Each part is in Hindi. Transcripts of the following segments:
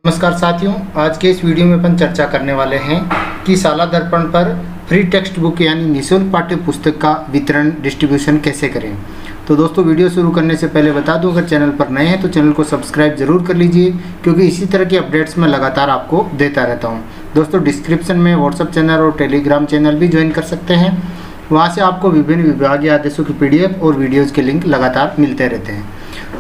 नमस्कार साथियों, आज के इस वीडियो में अपन चर्चा करने वाले हैं कि शाला दर्पण पर फ्री टेक्स्ट बुक यानी निःशुल्क पाठ्य पुस्तक का वितरण डिस्ट्रीब्यूशन कैसे करें। तो दोस्तों, वीडियो शुरू करने से पहले बता दूं, अगर चैनल पर नए हैं तो चैनल को सब्सक्राइब जरूर कर लीजिए, क्योंकि इसी तरह के अपडेट्स मैं लगातार आपको देता रहता हूं। दोस्तों, डिस्क्रिप्शन में व्हाट्सएप चैनल और टेलीग्राम चैनल भी ज्वाइन कर सकते हैं। वहाँ से आपको विभिन्न विभागीय आदेशों की PDF और वीडियोज़ के लिंक लगातार मिलते रहते हैं।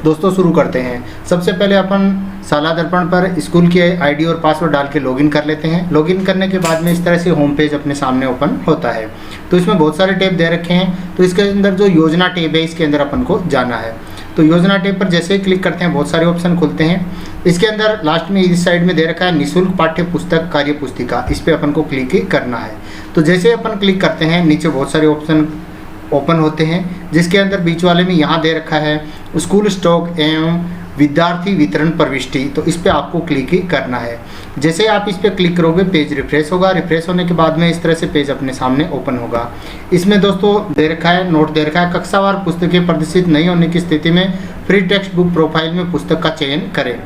दोस्तों, शुरू करते हैं। सबसे पहले अपन शाला दर्पण पर स्कूल की ID और पासवर्ड डाल के लॉगिन कर लेते हैं। लॉगिन करने के बाद में इस तरह से होम पेज अपने सामने ओपन होता है। तो इसमें बहुत सारे टैब दे रखे हैं। तो इसके अंदर जो योजना टैब है, इसके अंदर अपन को जाना है। तो योजना टैब पर जैसे ही क्लिक करते हैं बहुत सारे ऑप्शन खुलते हैं। इसके अंदर लास्ट में इस साइड में दे रखा है निःशुल्क पाठ्य पुस्तक कार्य पुस्तिका। इस पर अपन को क्लिक करना है। तो जैसे अपन क्लिक करते हैं, नीचे बहुत सारे ऑप्शन ओपन होते हैं, जिसके अंदर बीच वाले में यहाँ दे रखा है स्कूल स्टॉक एवं विद्यार्थी वितरण प्रविष्टि। तो इस पर आपको क्लिक करना है। जैसे आप इस पर क्लिक करोगे, पेज रिफ्रेश होगा। रिफ्रेश होने के बाद में इस तरह से पेज अपने सामने ओपन होगा। इसमें दोस्तों दे रखा है, नोट दे रखा है, कक्षावार पुस्तकें प्रदर्शित नहीं होने की स्थिति में फ्री टेक्स्ट बुक प्रोफाइल में पुस्तक का चयन करें।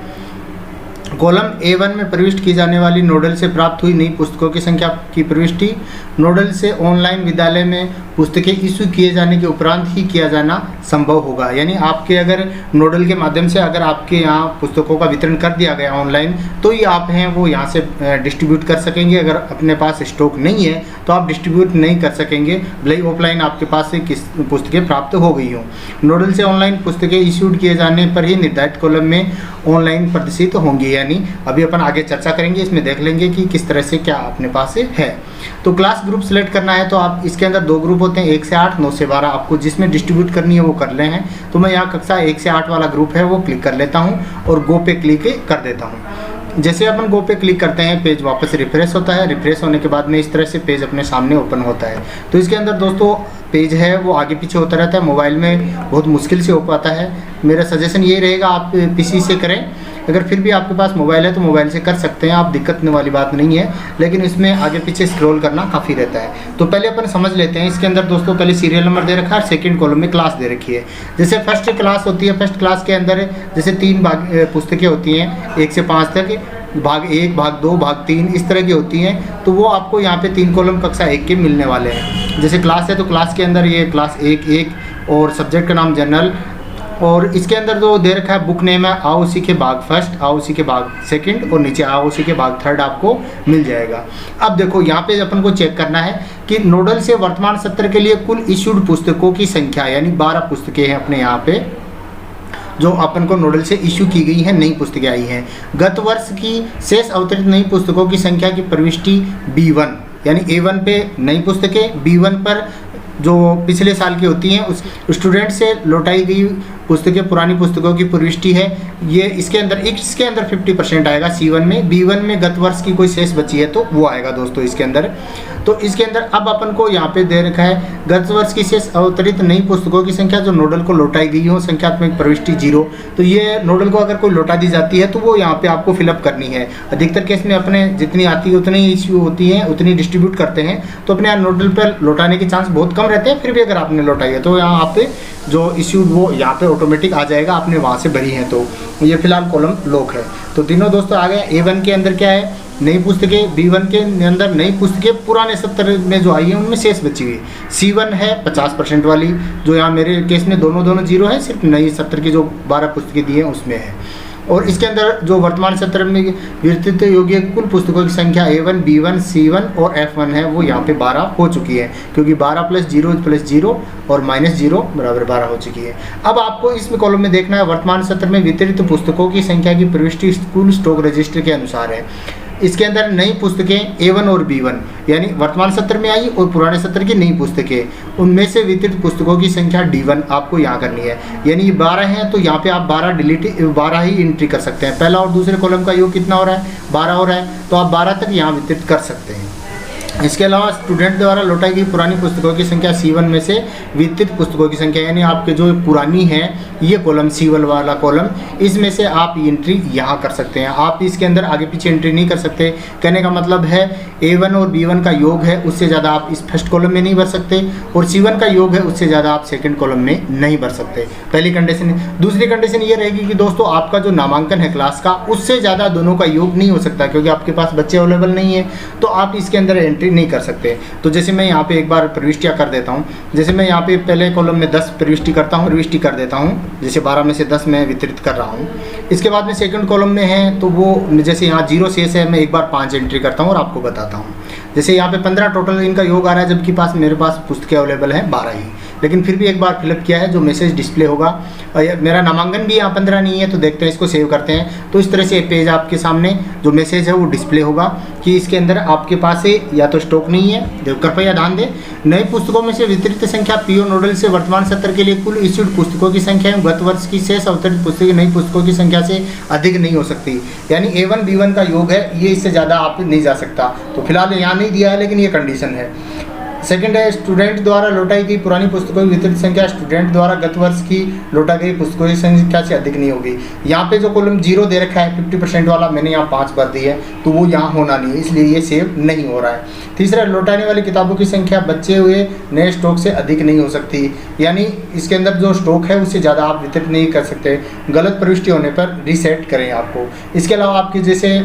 कॉलम A1 में प्रविष्ट की जाने वाली नोडल से प्राप्त हुई नई पुस्तकों की संख्या की प्रविष्टि नोडल से ऑनलाइन विद्यालय में पुस्तकें इशू किए जाने के उपरांत ही किया जाना संभव होगा। यानी आपके अगर नोडल के माध्यम से अगर आपके यहाँ पुस्तकों का वितरण कर दिया गया ऑनलाइन, तो ये आप हैं वो यहाँ से डिस्ट्रीब्यूट कर सकेंगे। अगर अपने पास स्टॉक नहीं है तो आप डिस्ट्रीब्यूट नहीं कर सकेंगे, भले ही ऑफलाइन आपके पास से किस पुस्तकें प्राप्त हो गई हों। नोडल से ऑनलाइन पुस्तकें इशूड किए जाने पर ही निर्धारित कॉलम में ऑनलाइन प्रदर्शित होंगी। यानी अभी अपन आगे चर्चा करेंगे, इसमें देख लेंगे कि किस तरह से क्या अपने पास है। तो क्लास ग्रुप सेलेक्ट करना है। तो आप इसके अंदर 2 ग्रुप होते हैं, 1 से 8, 9 से 12। आपको जिसमें डिस्ट्रीब्यूट करनी है वो कर ले हैं। तो मैं यहाँ कक्षा 1 से 8 वाला ग्रुप है वो क्लिक कर लेता हूँ और गो पे क्लिक कर देता हूँ। जैसे अपन गो पे क्लिक करते हैं, पेज वापस रिफ्रेश होता है। रिफ्रेश होने के बाद में इस तरह से पेज अपने सामने ओपन होता है। तो इसके अंदर दोस्तों पेज है वो आगे पीछे होता रहता है। मोबाइल में बहुत मुश्किल से हो पाता है। मेरा सजेशन ये रहेगा आप PC से करें। अगर फिर भी आपके पास मोबाइल है तो मोबाइल से कर सकते हैं आप, दिक्कत होने वाली बात नहीं है। लेकिन इसमें आगे पीछे स्क्रॉल करना काफ़ी रहता है। तो पहले अपन समझ लेते हैं। इसके अंदर दोस्तों पहले सीरियल नंबर दे रखा है, सेकंड कॉलम में क्लास दे रखी है। जैसे फर्स्ट क्लास होती है, फर्स्ट क्लास के अंदर जैसे 3 पुस्तकें होती हैं 1 से 5 तक, भाग 1, भाग 2, भाग 3 इस तरह की होती हैं। तो वो आपको यहाँ पे 3 कॉलम कक्षा 1 के मिलने वाले हैं। जैसे क्लास है तो क्लास के अंदर ये क्लास 1 और सब्जेक्ट का नाम जनरल, और इसके अंदर जो दे रखा है बुक नेम है आओ उसी के भाग फर्स्ट, आओ उसी के भाग सेकंड और नीचे आओ उसी के भाग थर्ड आपको मिल जाएगा। अब देखो यहाँ पे अपन को चेक करना है कि नोडल से वर्तमान सत्र के लिए कुल इशूड पुस्तकों की संख्या, यानी 12 पुस्तकें हैं अपने यहाँ पे जो अपन को नोडल से इशू की गई है, नई पुस्तकें आई हैं। गत वर्ष की शेष अवतरित नई पुस्तकों की संख्या की प्रविष्टि B1, यानी A1 पे नई पुस्तकें, B1 पर जो पिछले साल की होती हैं उस स्टूडेंट से लौटाई गई पुस्तकें, पुरानी पुस्तकों की प्रविष्टि है। ये इसके अंदर 50% आएगा C1 में। B1 में गत वर्ष की कोई शेष बची है तो वो आएगा दोस्तों इसके अंदर। तो इसके अंदर अब अपन को यहाँ पे दे रखा है गत वर्ष की शेष अवतरित नई पुस्तकों की संख्या जो नोडल को लौटाई गई हो, संख्यात्मक प्रविष्टि 0। तो ये नोडल को अगर कोई लौटा दी जाती है तो वो यहाँ पे आपको फिलअप करनी है। अधिकतर केस में अपने जितनी आती है उतनी इश्यू होती हैं, उतनी डिस्ट्रीब्यूट करते हैं। तो अपने यहाँ नोडल पर लौटाने के चांस बहुत कम रहते हैं। फिर भी अगर आपने लौटाई है तो यहाँ आप जो इश्यू वो यहाँ पे ऑटोमेटिक आ जाएगा, आपने वहाँ से भरी है। तो ये फिलहाल कॉलम लॉक है। तो तीनों दोस्तों आ गए। A1 के अंदर क्या है, नई पुस्तकें। B1 के अंदर नई पुस्तकें पुराने सत्र में जो आई हैं उनमें शेष बची हुई। C1 है 50% वाली, जो यहाँ मेरे केस में दोनों 0 है, सिर्फ नई सत्र की जो 12 पुस्तकें दी हैं उसमें है। और इसके अंदर जो वर्तमान सत्र में वितरित योग्य कुल पुस्तकों की संख्या A1, B1, C1 और F1 है वो यहाँ पे 12 हो चुकी है, क्योंकि 12 + 0 + 0 और -0 = 12 हो चुकी है। अब आपको इसमें कॉलम में देखना है वर्तमान सत्र में वितरित पुस्तकों की संख्या की प्रविष्टि स्कूल स्टॉक रजिस्टर के अनुसार है। इसके अंदर नई पुस्तकें A1 और B1 यानी वर्तमान सत्र में आई और पुराने सत्र की नई पुस्तकें, उनमें से वितरित पुस्तकों की संख्या D1 आपको यहाँ करनी है। यानी 12 हैं तो यहाँ पे आप 12 ही एंट्री कर सकते हैं। पहला और दूसरे कॉलम का योग कितना हो रहा है, 12 हो रहा है, तो आप 12 तक यहाँ वितरित कर सकते हैं। इसके अलावा स्टूडेंट द्वारा लौटाई गई पुरानी पुस्तकों की संख्या C1 में से वितरित पुस्तकों की संख्या, यानी आपके जो पुरानी है ये कॉलम C1 वाला कॉलम, इसमें से आप एंट्री यहाँ कर सकते हैं। आप इसके अंदर आगे पीछे एंट्री नहीं कर सकते। कहने का मतलब है A1 और B1 का योग है उससे ज़्यादा आप इस फर्स्ट कॉलम में नहीं भर सकते, और C1 का योग है उससे ज़्यादा आप सेकेंड कॉलम में नहीं भर सकते। पहली कंडीशन। दूसरी कंडीशन ये रहेगी कि दोस्तों आपका जो नामांकन है क्लास का उससे ज़्यादा दोनों का योग नहीं हो सकता, क्योंकि आपके पास बच्चे अवेलेबल नहीं है, तो आप इसके अंदर एंट्री नहीं कर सकते। तो जैसे मैं यहाँ पे एक बार प्रविष्टियाँ कर देता हूँ। जैसे मैं यहाँ पे पहले कॉलम में 10 प्रविष्टि करता हूँ, प्रविष्टि कर देता हूँ, जैसे 12 में से 10 मैं वितरित कर रहा हूँ। इसके बाद में सेकंड कॉलम में है तो वो जैसे यहाँ 0 शेष है, मैं एक बार 5 एंट्री करता हूँ और आपको बताता हूँ। जैसे यहाँ पे 15 टोटल इनका योग आ रहा है, जबकि मेरे पास पुस्तकें अवेलेबल हैं 12 ही, लेकिन फिर भी एक बार फिलअप किया है जो मैसेज डिस्प्ले होगा। और मेरा नामांकन भी यहाँ 15 नहीं है, तो देखते हैं, इसको सेव करते हैं। तो इस तरह से पेज आपके सामने जो मैसेज है वो डिस्प्ले होगा कि इसके अंदर आपके पास से या तो स्टॉक नहीं है। कृपया ध्यान दें, नई पुस्तकों में से वितरित संख्या पीओ नोडल से वर्तमान सत्र के लिए कुल इश्यूड पुस्तकों की संख्या एवं गत वर्ष की शेष अवतरित पुस्तकों नई पुस्तकों की संख्या से अधिक नहीं हो सकती। यानी A1 B1 का योग है, ये इससे ज़्यादा आप नहीं जा सकता। तो फिलहाल यहाँ नहीं दिया है, लेकिन ये कंडीशन है। सेकंड है स्टूडेंट द्वारा लौटाई गई पुरानी पुस्तकों की वितरित संख्या स्टूडेंट द्वारा गत वर्ष की लौटा गई पुस्तकों की संख्या से अधिक नहीं होगी। यहाँ पे जो कॉलम 0 दे रखा है 50% वाला, मैंने यहाँ 5 भर दी है, तो वो यहाँ होना नहीं है, इसलिए ये सेव नहीं हो रहा है। तीसरा, लौटाने वाली किताबों की संख्या बचे हुए नए स्टॉक से अधिक नहीं हो सकती, यानी इसके अंदर जो स्टॉक है उससे ज़्यादा आप वितरित नहीं कर सकते। गलत प्रविष्टि होने पर रीसेट करें आपको। इसके अलावा आपकी जैसे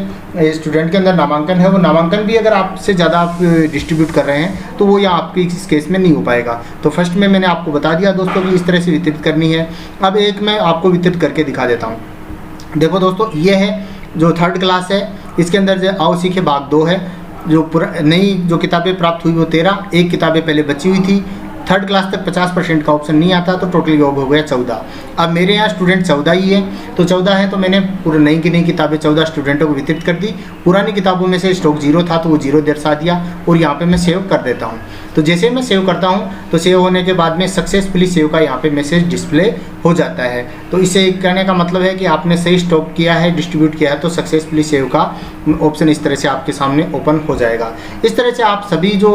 स्टूडेंट के अंदर नामांकन है, वो नामांकन भी अगर आपसे ज़्यादा आप डिस्ट्रीब्यूट कर रहे हैं तो वो यहाँ आपकी इस केस में नहीं हो पाएगा। तो फर्स्ट में मैंने आपको बता दिया दोस्तों कि इस तरह से वितरित करनी है। अब एक मैं आपको वितरित करके दिखा देता हूँ। देखो दोस्तों, ये है जो 3rd क्लास है, इसके अंदर जो आओ सीखे भाग 2 है। जो नई जो किताबें प्राप्त हुई वो 13, एक किताबें पहले बची हुई थी। 3rd क्लास तक 50% का ऑप्शन नहीं आता, तो टोटल योग हो गया 14। अब मेरे यहाँ स्टूडेंट 14 ही है, तो 14 है तो मैंने पूरे नई की नई किताबें 14 स्टूडेंटों को वितरित कर दी। पुरानी किताबों में से स्टॉक 0 था तो वो 0 दर्शा दिया, और यहाँ पे मैं सेव कर देता हूँ। तो जैसे मैं सेव करता हूँ तो सेव होने के बाद में सक्सेसफुली सेव का यहाँ पे मैसेज डिस्प्ले हो जाता है। तो इसे कहने का मतलब है कि आपने सही स्टॉक किया है, डिस्ट्रीब्यूट किया है, तो सक्सेसफुली सेव का ऑप्शन इस तरह से आपके सामने ओपन हो जाएगा। इस तरह से आप सभी जो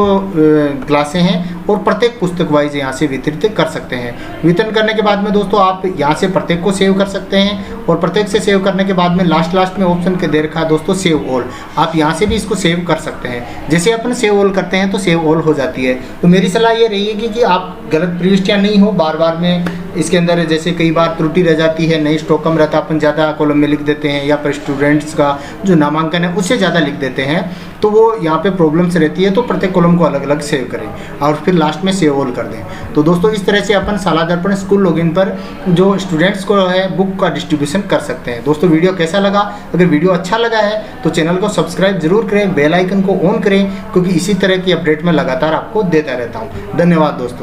क्लासें हैं और प्रत्येक पुस्तक वाइज यहाँ से वितरित कर सकते हैं। वितरण करने के बाद में दोस्तों आप यहाँ से प्रत्येक को सेव कर सकते हैं, और प्रत्येक से सेव करने के बाद में लास्ट में ऑप्शन के दे रखा है दोस्तों सेव ऑल। आप यहाँ से भी इसको सेव कर सकते हैं। जैसे अपन सेव ऑल करते हैं तो सेव ऑल हो जाती है। तो मेरी सलाह ये रहेगी कि आप गलत प्रविष्टियाँ नहीं हो बार बार में इसके अंदर, जैसे कई बार त्रुटि रह जाती है, नई स्टॉक कम रहता, अपन ज़्यादा कॉलम में लिख देते हैं, या फिर स्टूडेंट्स का जो नामांकन है उससे ज़्यादा लिख देते हैं, तो वो यहाँ पे प्रॉब्लम्स रहती है। तो प्रत्येक कॉलम को अलग अलग सेव करें और फिर लास्ट में सेव ऑल कर दें। तो दोस्तों इस तरह से अपन साला दर्पण स्कूल लॉगिन पर जो स्टूडेंट्स को है बुक का डिस्ट्रीब्यूशन कर सकते हैं। दोस्तों वीडियो कैसा लगा? अगर वीडियो अच्छा लगा है तो चैनल को सब्सक्राइब जरूर करें, बेल आइकन को ऑन करें, क्योंकि इसी तरह की अपडेट मैं लगातार आपको देता रहता हूँ। धन्यवाद दोस्तों।